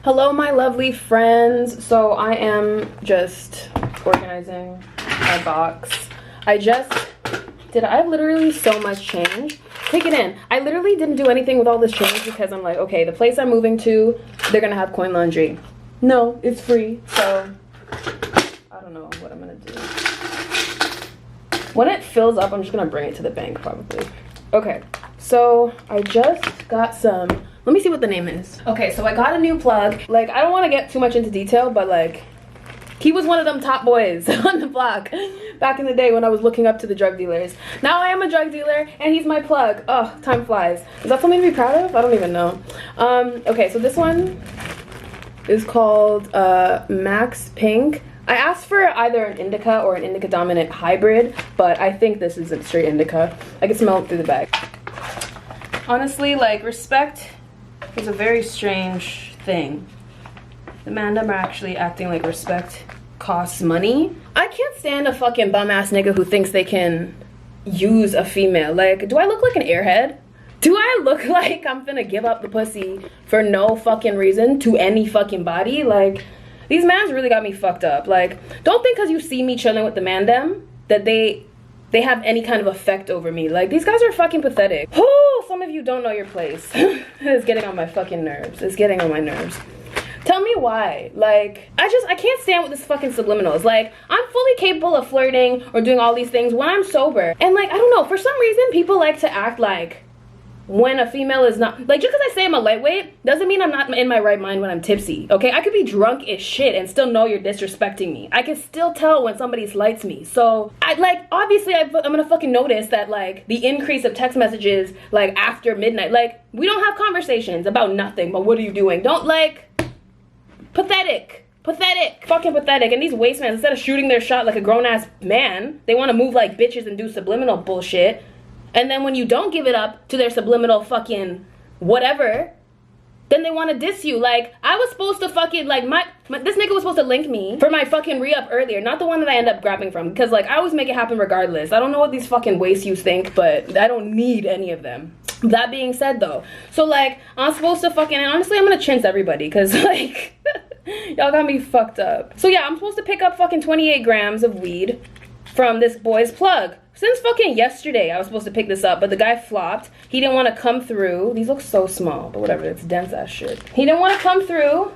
Hello, my lovely friends. So I am just organizing my box. I have literally so much change. Take it in. I literally didn't do anything with all this change because I'm like, okay, the place I'm moving to, they're gonna have coin laundry. No, it's free, so I don't know what I'm gonna do. When it fills up, I'm just gonna bring it to the bank probably. Okay, so I just got some, let me see what the name is. Okay, so I got a new plug. Like, I don't want to get too much into detail, but like, he was one of them top boys on the block back in the day when I was looking up to the drug dealers. Now I am a drug dealer and he's my plug. Oh, time flies. Is that something to be proud of? I don't even know. Okay, so this one is called Max Pink. I asked for either an indica or an indica dominant hybrid, but I think this is a straight indica. I can smell it through the bag. Honestly, like, respect is a very strange thing. The mandem are actually acting like respect costs money. I can't stand a fucking bum ass nigga who thinks they can use a female. Like, do I look like an airhead? Do I look like I'm finna give up the pussy for no fucking reason to any fucking body? Like, these mans really got me fucked up. Like, don't think because you see me chilling with the mandem that they have any kind of effect over me. Like, these guys are fucking pathetic. Oh, some of you don't know your place. It's getting on my fucking nerves. It's getting on my nerves. Tell me why. Like, I can't stand with this fucking subliminals. Like, I'm fully capable of flirting or doing all these things when I'm sober. And like, I don't know, for some reason, people like to act like when a female is not, like, just because I say I'm a lightweight doesn't mean I'm not in my right mind when I'm tipsy, okay? I could be drunk as shit and still know you're disrespecting me. I can still tell when somebody slights me. So, obviously I'm gonna fucking notice that, like, the increase of text messages, like, after midnight. Like, we don't have conversations about nothing, but what are you doing? Don't, like, pathetic. Fucking pathetic. And these waste men, instead of shooting their shot like a grown-ass man, they want to move like bitches and do subliminal bullshit. And then when you don't give it up to their subliminal fucking whatever, then they want to diss you. Like, I was supposed to fucking, like, this nigga was supposed to link me for my fucking re-up earlier, not the one that I end up grabbing from, because, like, I always make it happen regardless. I don't know what these fucking waste youths think, but I don't need any of them. That being said, though, so, like, I'm supposed to fucking, and honestly, I'm gonna chintz everybody, because, like, y'all got me fucked up. So, yeah, I'm supposed to pick up fucking 28 grams of weed from this boy's plug. Since fucking yesterday, I was supposed to pick this up, but the guy flopped. He didn't want to come through. These look so small, but whatever, it's dense ass shit. He didn't want to come through,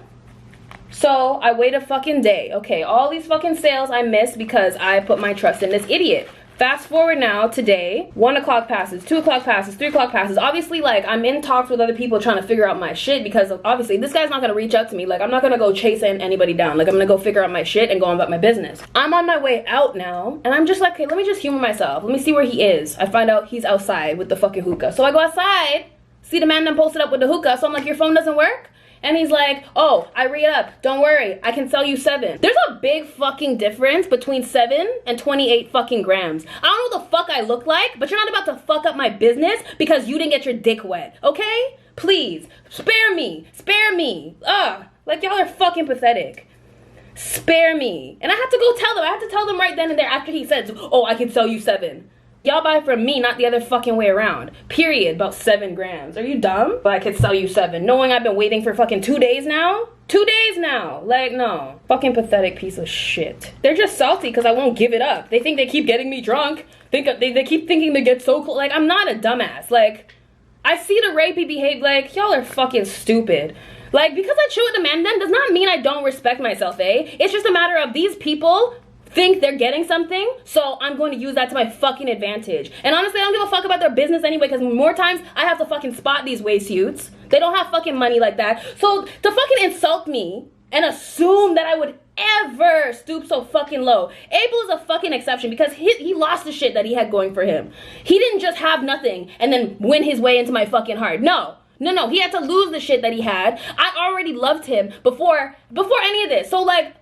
so I wait a fucking day. Okay, all these fucking sales I missed because I put my trust in this idiot. Fast forward now, today, 1 o'clock passes, 2 o'clock passes, 3 o'clock passes. Obviously, like, I'm in talks with other people trying to figure out my shit because obviously this guy's not gonna reach out to me. Like, I'm not gonna go chasing anybody down. Like, I'm gonna go figure out my shit and go on about my business. I'm on my way out now, and I'm just like, okay, let me just humor myself. Let me see where he is. I find out he's outside with the fucking hookah. So I go outside, see the man done posted up with the hookah, so I'm like, your phone doesn't work? And he's like, oh, I re-up. Don't worry, I can sell you 7. There's a big fucking difference between 7 and 28 fucking grams. I don't know what the fuck I look like, but you're not about to fuck up my business because you didn't get your dick wet, okay? Please, spare me, spare me. Ugh, like, y'all are fucking pathetic. Spare me. And I had to go tell them. I had to tell them right then and there after he said, oh, I can sell you 7. Y'all buy from me, not the other fucking way around. Period. About 7 grams. Are you dumb? But I could sell you 7. Knowing I've been waiting for fucking 2 days now? 2 days now. Like, no. Fucking pathetic piece of shit. They're just salty because I won't give it up. They think they keep getting me drunk. They keep thinking they get so cool. Like, I'm not a dumbass. Like, I see the rapey behave. Like, y'all are fucking stupid. Like, because I chill with the man then does not mean I don't respect myself, eh? It's just a matter of these people think they're getting something, so I'm going to use that to my fucking advantage. And honestly, I don't give a fuck about their business anyway, because more times I have to fucking spot these waste youths. They don't have fucking money like that. So to fucking insult me and assume that I would ever stoop so fucking low. Abel is a fucking exception because he lost the shit that he had going for him. He didn't just have nothing and then win his way into my fucking heart. No. No, he had to lose the shit that he had. I already loved him before any of this. So, like,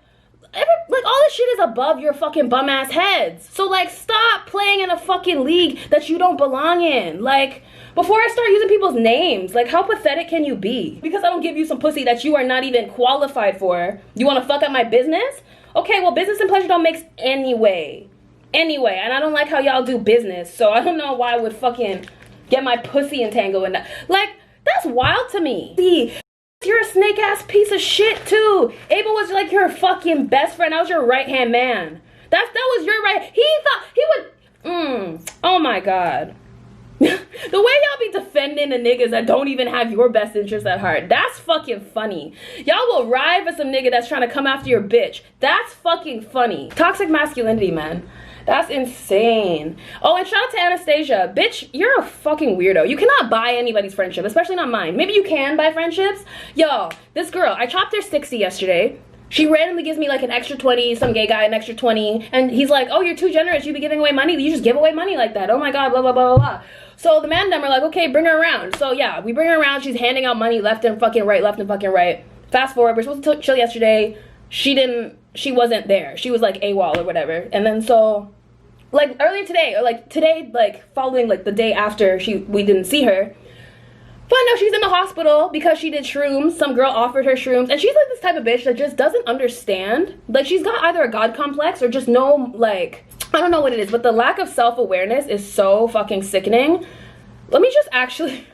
all this shit is above your fucking bum ass heads. So, like, stop playing in a fucking league that you don't belong in. Like, before I start using people's names, like, how pathetic can you be? Because I don't give you some pussy that you are not even qualified for, you want to fuck up my business? Okay, well, business and pleasure don't mix anyway. And I don't like how y'all do business, so I don't know why I would fucking get my pussy entangled in that. Like, that's wild to me. See, you're a snake ass piece of shit too. Abel was like your fucking best friend. I was your right hand man. That was your right. He thought he would. Oh my god. The way y'all be defending the niggas that don't even have your best interest at heart, that's fucking funny. Y'all will ride for some nigga that's trying to come after your bitch. That's fucking funny. Toxic masculinity, man. That's insane. Oh, and shout out to Anastasia. Bitch, you're a fucking weirdo. You cannot buy anybody's friendship, especially not mine. Maybe you can buy friendships. Yo, this girl, I chopped her 60 yesterday. She randomly gives me like an extra 20, some gay guy an extra 20, and he's like, oh, you're too generous. You be giving away money. You just give away money like that. Oh my god, blah, blah, blah, blah, blah. So the man and them are like, okay, bring her around. So yeah, we bring her around. She's handing out money left and fucking right, left and fucking right. Fast forward, we're supposed to chill yesterday. She wasn't there. She was like AWOL or whatever. And then so, like earlier today, or like today, like following like the day after we didn't see her. But no, she's in the hospital because she did shrooms. Some girl offered her shrooms. And she's like this type of bitch that just doesn't understand. Like she's got either a god complex or just no, like, I don't know what it is. But the lack of self-awareness is so fucking sickening. Let me just actually,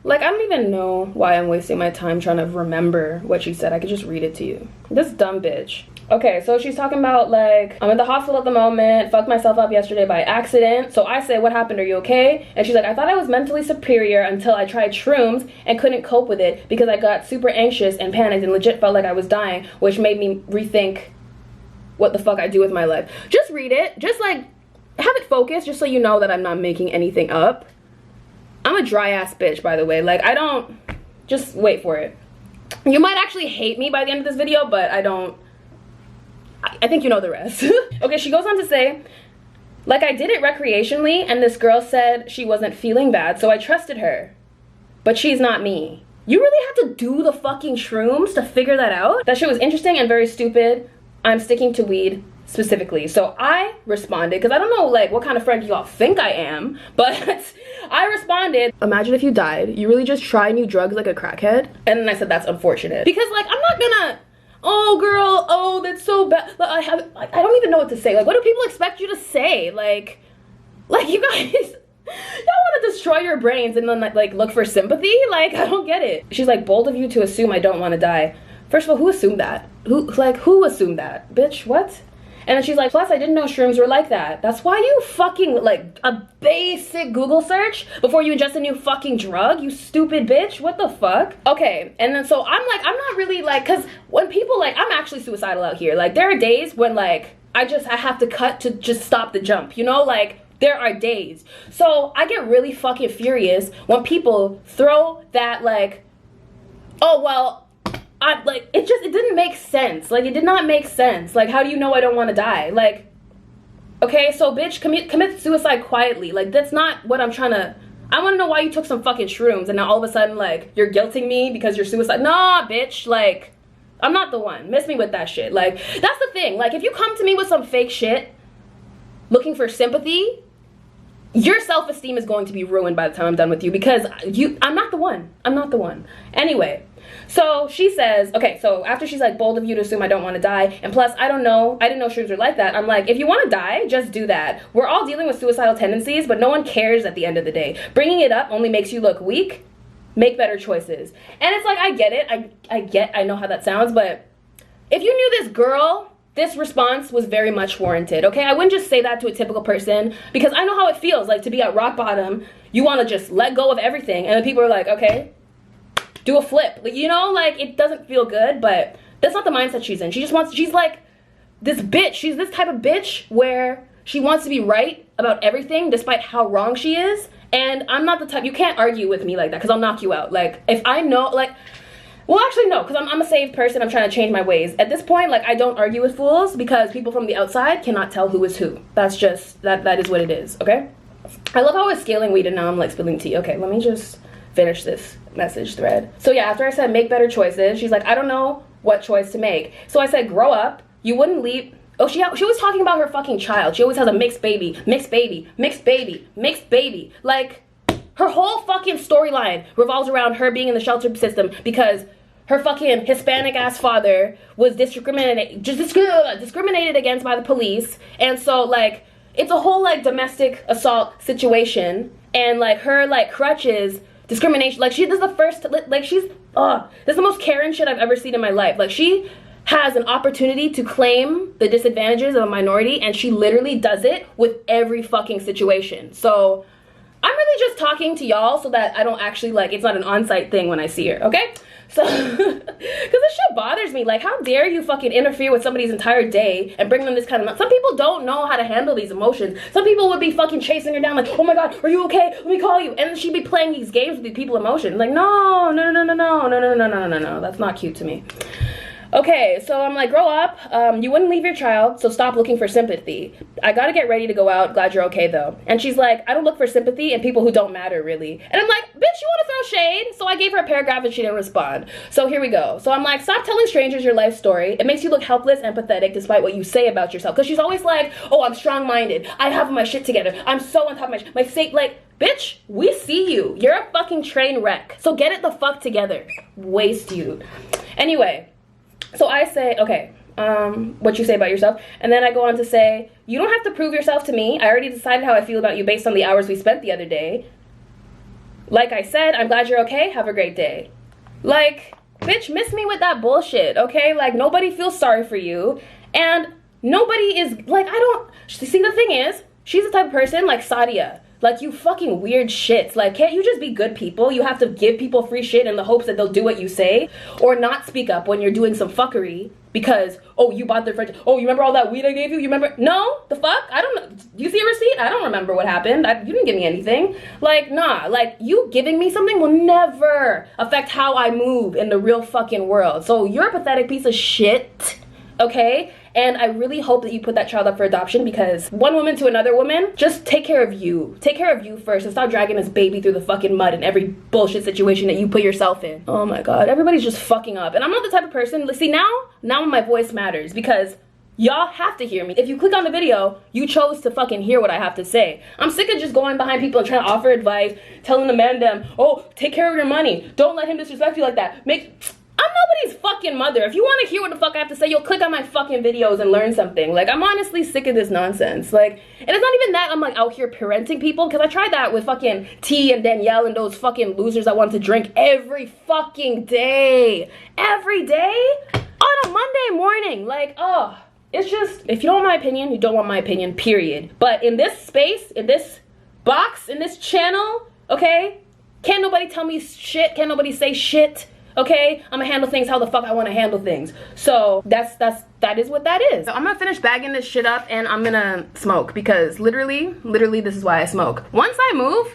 like, I don't even know why I'm wasting my time trying to remember what she said. I could just read it to you. This dumb bitch. Okay, so she's talking about like, I'm in the hospital at the moment, fucked myself up yesterday by accident. So I say, what happened, are you okay? And she's like, I thought I was mentally superior until I tried shrooms and couldn't cope with it because I got super anxious and panicked and legit felt like I was dying, which made me rethink what the fuck I do with my life. Just read it, just like, have it focused, just so you know that I'm not making anything up. I'm a dry ass bitch, by the way. Like, I don't, just wait for it. You might actually hate me by the end of this video, but I think you know the rest. Okay, she goes on to say, like, I did it recreationally and this girl said she wasn't feeling bad, so I trusted her. But she's not me. You really had to do the fucking shrooms to figure that out? That shit was interesting and very stupid. I'm sticking to weed specifically. So I responded, because I don't know like what kind of friend y'all think I am, but I responded, imagine if you died. You really just try new drugs like a crackhead? And then I said, that's unfortunate. Because like, I'm not gonna, oh girl, oh that's so bad. I don't even know what to say. Like, what do people expect you to say? Like you guys, y'all want to destroy your brains and then like look for sympathy? Like, I don't get it. She's like, bold of you to assume I don't want to die. First of all, who assumed that? Who assumed that? Bitch, what? And then she's like, plus I didn't know shrooms were like that. That's why you fucking, like, a basic Google search before you ingest a new fucking drug, you stupid bitch. What the fuck? Okay, and then so I'm like, I'm not really like, cause when people like, I'm actually suicidal out here. Like, there are days when like, I have to cut to just stop the jump, you know? Like, there are days. So I get really fucking furious when people throw that like, oh, well, it didn't make sense. Like, it did not make sense. Like, how do you know I don't want to die? Like, okay, so bitch, commit suicide quietly. Like, that's not what I'm trying to, I want to know why you took some fucking shrooms and now all of a sudden, like, you're guilting me because you're suicide. Nah, bitch, like, I'm not the one. Miss me with that shit. Like, that's the thing. Like, if you come to me with some fake shit looking for sympathy, your self-esteem is going to be ruined by the time I'm done with you because I'm not the one. I'm not the one. Anyway. So she says, okay, so after she's like, bold of you to assume I don't want to die, and plus I didn't know shrooms were like that. I'm like, if you want to die, just do that. We're all dealing with suicidal tendencies, but no one cares at the end of the day. Bringing it up only makes you look weak. Make better choices. And it's like, I get it. I know how that sounds, but if you knew this girl, this response was very much warranted, okay? I wouldn't just say that to a typical person because I know how it feels like to be at rock bottom. You want to just let go of everything, and then people are like, okay, do a flip, like, you know, like, it doesn't feel good, but that's not the mindset she's in. She's like this bitch. She's this type of bitch where she wants to be right about everything despite how wrong she is, and I'm not the type, you can't argue with me like that because I'll knock you out. Like, if I know, like, well, actually no, because I'm a saved person. I'm trying to change my ways. At this point, like, I don't argue with fools because people from the outside cannot tell who is who. That's just, that is what it is, okay? I love how I was scaling weed and now I'm like spilling tea. Okay, let me just finish this message thread. So yeah, after I said make better choices, she's like, I don't know what choice to make. So I said, grow up. You wouldn't leave. Oh, she was talking about her fucking child. She always has a mixed baby, mixed baby, mixed baby, mixed baby. Like, her whole fucking storyline revolves around her being in the shelter system because her fucking Hispanic ass father was discriminated against by the police. And so like, it's a whole like domestic assault situation, and like her like crutches discrimination. Like, this is the first, like, this is the most Karen shit I've ever seen in my life. Like, she has an opportunity to claim the disadvantages of a minority, and she literally does it with every fucking situation. So I'm really just talking to y'all so that I don't actually, like, it's not an on-site thing when I see her, okay? So, because this shit bothers me. Like, how dare you fucking interfere with somebody's entire day and bring them this kind of... Some people don't know how to handle these emotions. Some people would be fucking chasing her down like, oh my God, are you okay? Let me call you. And then she'd be playing these games with these people's emotions. Like, no. That's not cute to me. Okay, so I'm like, grow up. You wouldn't leave your child, so stop looking for sympathy. I gotta get ready to go out. Glad you're okay, though. And she's like, I don't look for sympathy in people who don't matter, really. And I'm like, bitch, you wanna throw shade? So I gave her a paragraph and she didn't respond. So here we go. So I'm like, stop telling strangers your life story. It makes you look helpless and pathetic despite what you say about yourself. Because she's always like, oh, I'm strong-minded. I have my shit together. I'm so on top of my sake. Like, bitch, we see you. You're a fucking train wreck. So get it the fuck together. Waste you. Anyway. So I say, okay, what you say about yourself. And then I go on to say, you don't have to prove yourself to me. I already decided how I feel about you based on the hours we spent the other day. Like I said, I'm glad you're okay. Have a great day. Like, bitch, miss me with that bullshit, okay? Like, nobody feels sorry for you. And nobody is, like, see, the thing is, she's the type of person like Sadia. Like, you fucking weird shits. Like, can't you just be good people? You have to give people free shit in the hopes that they'll do what you say, or not speak up when you're doing some fuckery because, oh, you bought their friend. Oh, you remember all that weed I gave you? You remember? No, the fuck? I don't know. You see a receipt? I don't remember what happened. You didn't give me anything. Like, nah, like, you giving me something will never affect how I move in the real fucking world. So you're a pathetic piece of shit, okay? And I really hope that you put that child up for adoption, because one woman to another woman, just take care of you. Take care of you first and stop dragging this baby through the fucking mud in every bullshit situation that you put yourself in. Oh my God, everybody's just fucking up. And I'm not the type of person, see, now my voice matters, because y'all have to hear me. If you click on the video, you chose to fucking hear what I have to say. I'm sick of just going behind people and trying to offer advice, telling the man them, oh, take care of your money. Don't let him disrespect you like that. I'm nobody's fucking mother. If you want to hear what the fuck I have to say, you'll click on my fucking videos and learn something. Like, I'm honestly sick of this nonsense. Like, and it's not even that I'm like out here parenting people, because I tried that with fucking T and Danielle and those fucking losers that want to drink every fucking day. Every day? On a Monday morning. Like, oh, it's just, if you don't want my opinion, you don't want my opinion, period. But in this space, in this box, in this channel, okay, can't nobody tell me shit, can't nobody say shit. Okay, I'm gonna handle things how the fuck I want to handle things. So that is what that is. So I'm gonna finish bagging this shit up and I'm gonna smoke, because literally this is why I smoke. Once I move,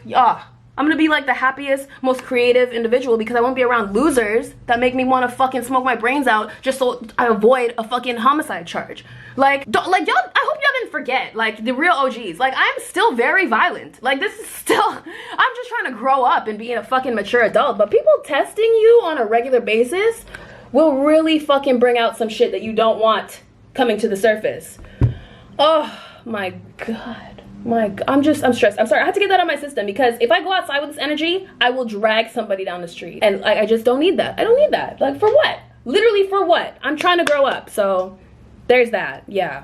I'm gonna be like the happiest, most creative individual, because I won't be around losers that make me want to fucking smoke my brains out just so I avoid a fucking homicide charge. Like y'all, I hope y'all didn't forget, like, the real OGs. Like, I'm still very violent. Like, this is still, I'm just trying to grow up and be a fucking mature adult. But people testing you on a regular basis will really fucking bring out some shit that you don't want coming to the surface. Oh my God. I'm stressed. I'm sorry, I had to get that out of my system, because if I go outside with this energy, I will drag somebody down the street. And like, I just don't need that. I don't need that. Like, for what? Literally for what? I'm trying to grow up. So there's that. Yeah.